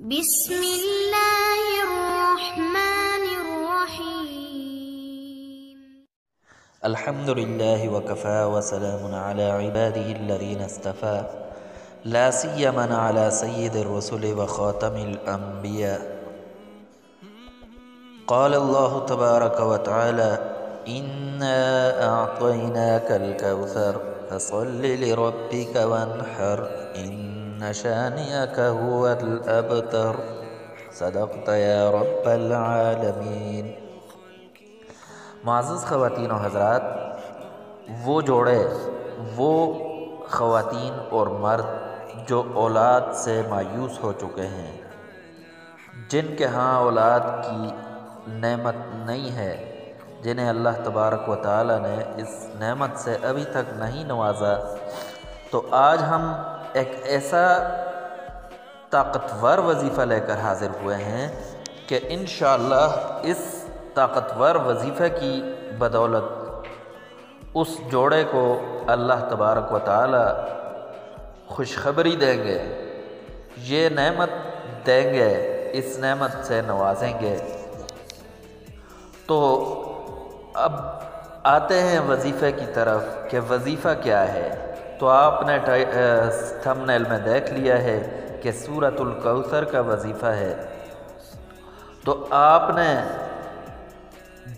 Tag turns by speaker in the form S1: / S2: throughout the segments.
S1: بسم اللہ الرحمن الرحیم
S2: الحمد للہ وکفا وسلام علی عباده الذین اصطفى لا سیما علی سید الرسل وخاتم الانبیاء قال اللہ تبارک وتعالی انا اعطیناک الکوثر فصل لربک وانحر ان شانئک هو الابتر صدقت یا رب العالمین۔ معزز خواتین و حضرات، وہ جوڑے، وہ خواتین اور مرد جو اولاد سے مایوس ہو چکے ہیں، جن کے ہاں اولاد کی نعمت نہیں ہے، جنہیں اللہ تبارک و تعالی نے اس نعمت سے ابھی تک نہیں نوازا، تو آج ہم ایک ایسا طاقتور وظیفہ لے کر حاضر ہوئے ہیں کہ انشاءاللہ اس طاقتور وظیفے کی بدولت اس جوڑے کو اللہ تبارک و تعالی خوشخبری دیں گے، یہ نعمت دیں گے، اس نعمت سے نوازیں گے۔ تو اب آتے ہیں وظیفے کی طرف کہ وظیفہ کیا ہے۔ تو آپ نے تھمبنیل میں دیکھ لیا ہے کہ سورۃ الکوثر کا وظیفہ ہے۔ تو آپ نے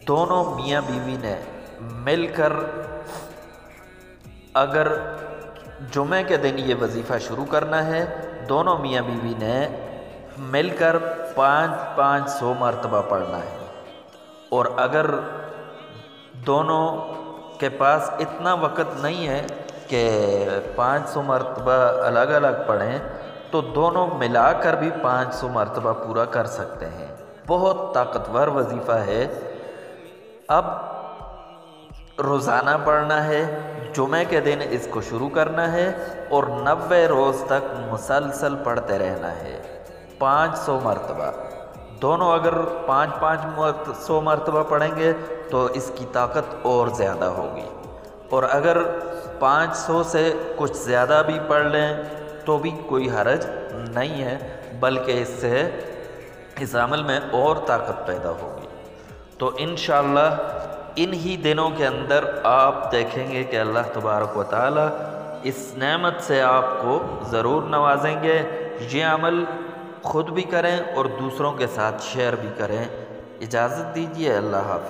S2: دونوں میاں بیوی نے مل کر اگر جمعے کے دن یہ وظیفہ شروع کرنا ہے، دونوں میاں بیوی نے مل کر 500 مرتبہ پڑھنا ہے، اور اگر دونوں کے پاس اتنا وقت نہیں ہے کہ 500 مرتبہ الگ الگ پڑھیں، تو دونوں ملا کر بھی 500 مرتبہ پورا کر سکتے ہیں۔ بہت طاقتور وظیفہ ہے۔ اب روزانہ پڑھنا ہے، جمعے کے دن اس کو شروع کرنا ہے، اور 90 روز تک مسلسل پڑھتے رہنا ہے 500 مرتبہ۔ دونوں اگر 500 مرتبہ پڑھیں گے تو اس کی طاقت اور زیادہ ہوگی، اور اگر 500 سے کچھ زیادہ بھی پڑھ لیں تو بھی کوئی حرج نہیں ہے، بلکہ اس سے اس عمل میں اور طاقت پیدا ہوگی۔ تو انشاءاللہ انہی دنوں کے اندر آپ دیکھیں گے کہ اللہ تبارک و تعالی اس نعمت سے آپ کو ضرور نوازیں گے۔ یہ عمل خود بھی کریں اور دوسروں کے ساتھ شیئر بھی کریں۔ اجازت دیجیے، اللہ حافظ۔